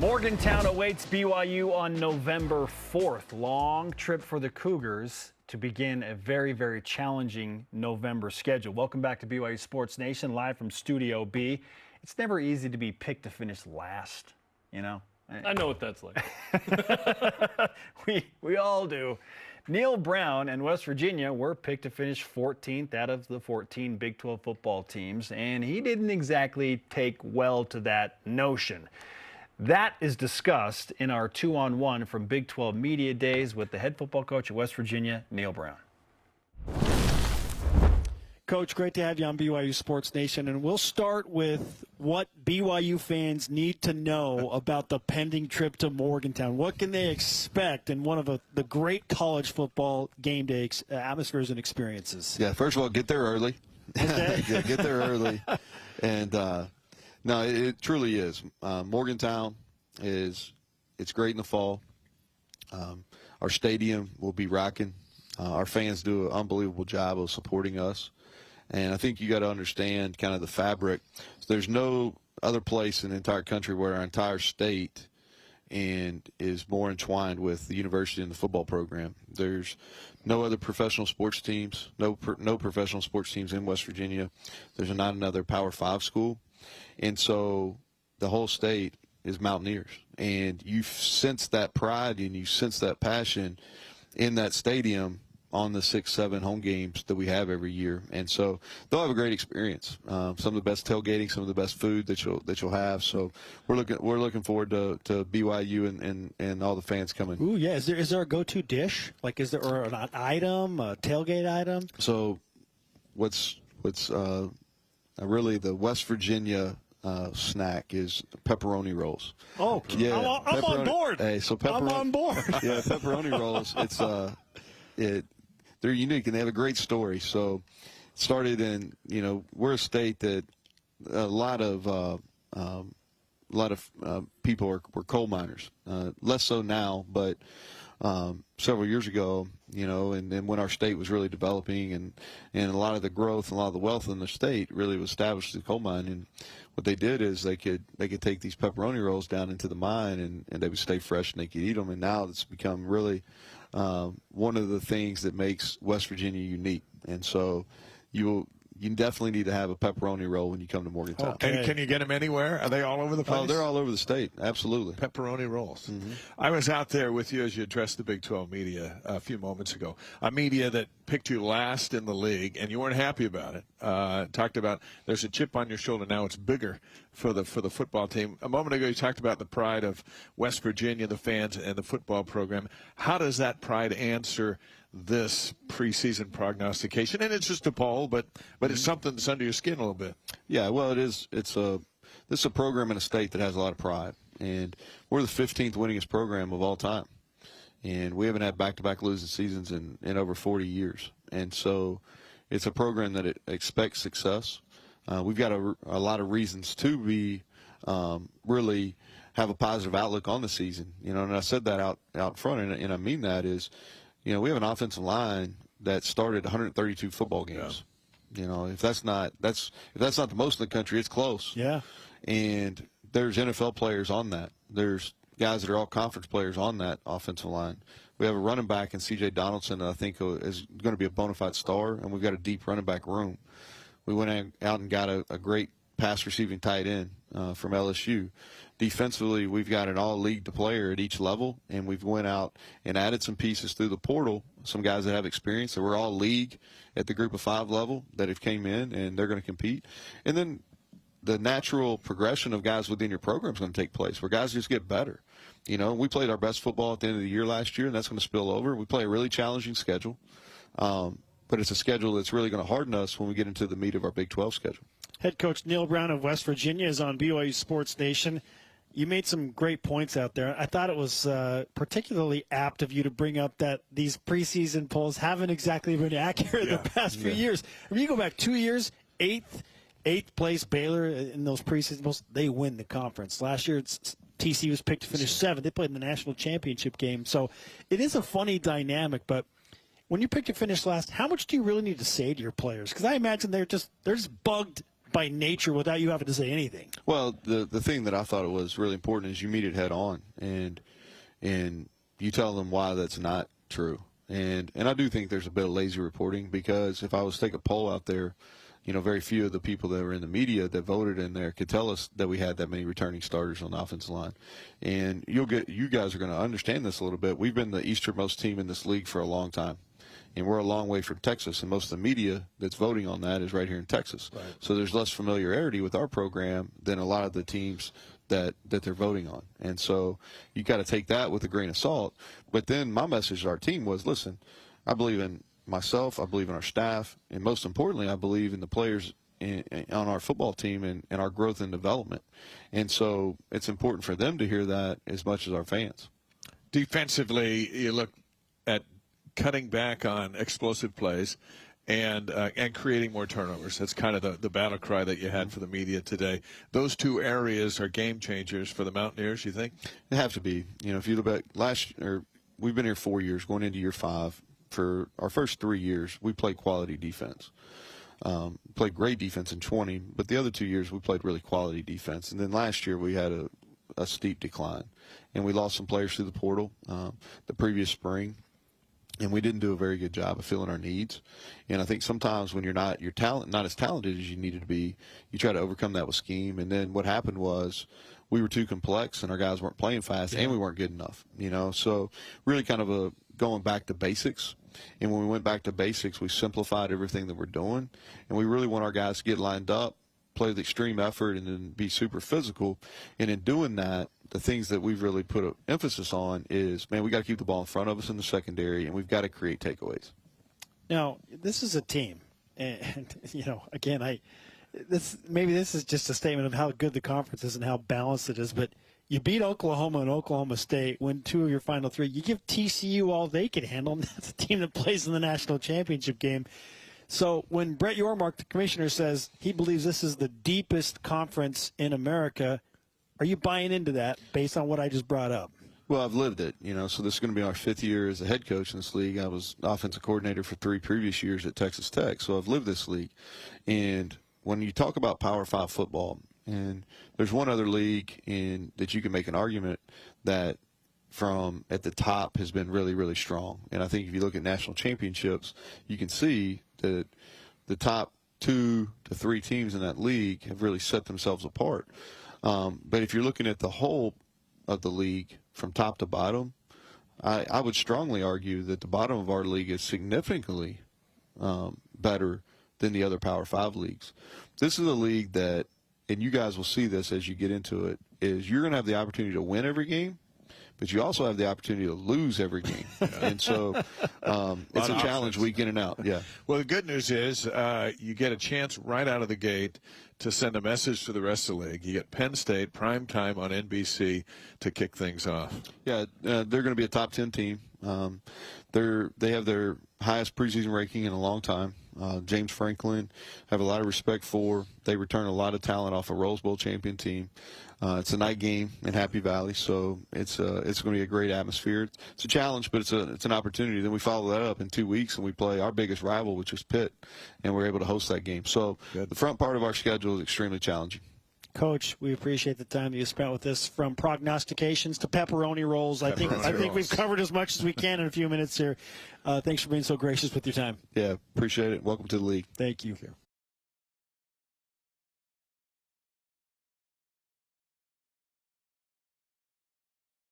Morgantown awaits BYU on November 4th. Long trip for the Cougars to begin a very, very challenging November schedule. Welcome back to BYU Sports Nation, live from Studio B. It's never easy to be picked to finish last, you know? I know what that's like. we all do. Neal Brown and West Virginia were picked to finish 14th out of the 14 Big 12 football teams, and he didn't exactly take well to that notion. That is discussed in our 2-on-1 from Big 12 Media Days with the head football coach at West Virginia, Neal Brown. Coach, great to have you on BYU Sports Nation, and we'll start with what BYU fans need to know about the pending trip to Morgantown. What can they expect in one of the great college football game day atmospheres and experiences? Yeah, first of all, get there early. Okay. Yeah, get there early. And, no, it truly is. Morgantown it's great in the fall. Our stadium will be rocking. Our fans do an unbelievable job of supporting us. And I think you got to understand kind of the fabric. There's no other place in the entire country where our entire state is more entwined with the university and the football program. There's no other professional sports teams, no professional sports teams in West Virginia. There's not another Power 5 school. And so the whole state is Mountaineers. And you sense that pride and you sense that passion in that stadium on the 6-7 home games that we have every year. And so they'll have a great experience. Some of the best tailgating, some of the best food that you'll have. So we're looking forward to BYU and all the fans coming. Ooh, yeah. Is there a go-to dish? Like, is there an item, a tailgate item? So what's really the West Virginia snack is pepperoni rolls. Oh, yeah. I'm on board. Hey, so I'm on board. Yeah, pepperoni rolls. They're unique and they have a great story. So it started in, we're a state that a lot of people were coal miners. Less so now, but several years ago, and when our state was really developing and a lot of the growth and a lot of the wealth in the state really was established in the coal mine. And what they did is they could take these pepperoni rolls down into the mine and they would stay fresh and they could eat them. And now it's become really one of the things that makes West Virginia unique. And so you definitely need to have a pepperoni roll when you come to Morgantown. Okay. Can you get them anywhere? Are they all over the place? Oh, they're all over the state. Absolutely. Pepperoni rolls. Mm-hmm. I was out there with you as you addressed the Big 12 media a few moments ago. A media that picked you last in the league, and you weren't happy about it. Talked about there's a chip on your shoulder now. It's bigger for the football team. A moment ago, you talked about the pride of West Virginia, the fans, and the football program. How does that pride answer this preseason prognostication? And it's just a poll, but it's something that's under your skin a little bit. Yeah, well, it is. This is a program in a state that has a lot of pride, and we're the 15th winningest program of all time, and we haven't had back-to-back losing seasons in over 40 years. And so it's a program that it expects success. We've got a lot of reasons to be really have a positive outlook on the season. And I said that out front, and I mean that is, we have an offensive line that started 132 football games. Yeah. If that's not the most in the country, it's close. Yeah. And there's NFL players on that. There's guys that are all conference players on that offensive line. We have a running back in C.J. Donaldson that I think is going to be a bona fide star, and we've got a deep running back room. We went out and got a great pass-receiving tight end from LSU. Defensively, we've got an all-league player at each level, and we've went out and added some pieces through the portal, some guys that have experience that were all league at the group of 5 level that have came in, and they're going to compete. And then the natural progression of guys within your program is going to take place, where guys just get better. We played our best football at the end of the year last year, and that's going to spill over. We play a really challenging schedule, but it's a schedule that's really going to harden us when we get into the meat of our Big 12 schedule. Head coach Neal Brown of West Virginia is on BYU Sports Nation. You made some great points out there. I thought it was particularly apt of you to bring up that these preseason polls haven't exactly been accurate the past few years. If you go back 2 years, eighth place Baylor in those preseason polls, they win the conference. Last year, TCU was picked to finish 7th. They played in the national championship game. So it is a funny dynamic, but when you pick to finish last, how much do you really need to say to your players? Because I imagine they're just bugged by nature without you having to say anything. Well, the thing that I thought it was really important is you meet it head on, and you tell them why that's not true. And I do think there's a bit of lazy reporting, because if I was to take a poll out there, very few of the people that were in the media that voted in there could tell us that we had that many returning starters on the offensive line. And you guys are going to understand this a little bit. We've been the easternmost team in this league for a long time. And we're a long way from Texas, and most of the media that's voting on that is right here in Texas. Right. So there's less familiarity with our program than a lot of the teams that they're voting on. And so you got to take that with a grain of salt. But then my message to our team was, listen, I believe in myself, I believe in our staff, and most importantly, I believe in the players on our football team and our growth and development. And so it's important for them to hear that as much as our fans. Defensively, you look at cutting back on explosive plays and creating more turnovers. That's kind of the battle cry that you had for the media today. Those two areas are game changers for the Mountaineers, you think? They have to be. If you look back we've been here 4 years, going into year 5. For our first 3 years, we played quality defense. Played great defense in 20, but the other 2 years we played really quality defense. And then last year we had a steep decline, and we lost some players through the portal the previous spring. And we didn't do a very good job of filling our needs. And I think sometimes when you're not as talented as you needed to be, you try to overcome that with scheme. And then what happened was we were too complex, and our guys weren't playing fast, and we weren't good enough. So really kind of going back to basics. And when we went back to basics, we simplified everything that we're doing. And we really want our guys to get lined up, play with extreme effort, and then be super physical. And in doing that, the things that we've really put an emphasis on is, man, we got to keep the ball in front of us in the secondary, and we've got to create takeaways. Now, this is a team, and again, maybe this is just a statement of how good the conference is and how balanced it is, but you beat Oklahoma and Oklahoma State, win 2 of your final 3. You give TCU all they can handle, and that's a team that plays in the national championship game. So when Brett Yormark, the commissioner, says he believes this is the deepest conference in America, are you buying into that based on what I just brought up? Well, I've lived it, so this is going to be our 5th year as a head coach in this league. I was offensive coordinator for 3 previous years at Texas Tech, so I've lived this league. And when you talk about Power 5 football, and there's one other league that you can make an argument that from at the top has been really, really strong. And I think if you look at national championships, you can see that the top 2 to 3 teams in that league have really set themselves apart. But if you're looking at the whole of the league from top to bottom, I would strongly argue that the bottom of our league is significantly better than the other Power 5 leagues. This is a league that, and you guys will see this as you get into it, is you're going to have the opportunity to win every game, but you also have the opportunity to lose every game. And so it's a challenge week in and out. Yeah. Well, the good news is you get a chance right out of the gate to send a message to the rest of the league. You get Penn State prime time on NBC to kick things off. Yeah, they're going to be a top 10 team. They have their highest preseason ranking in a long time. James Franklin, have a lot of respect for. They return a lot of talent off a Rose Bowl champion team. It's a night game in Happy Valley, so it's going to be a great atmosphere. It's a challenge, but it's an opportunity. Then we follow that up in 2 weeks, and we play our biggest rival, which is Pitt, and we're able to host that game. So the front part of our schedule is extremely challenging. Coach, we appreciate the time that you spent with us. From prognostications to pepperoni rolls, I think we've covered as much as we can in a few minutes here. Thanks for being so gracious with your time. Yeah, appreciate it. Welcome to the league. Thank you.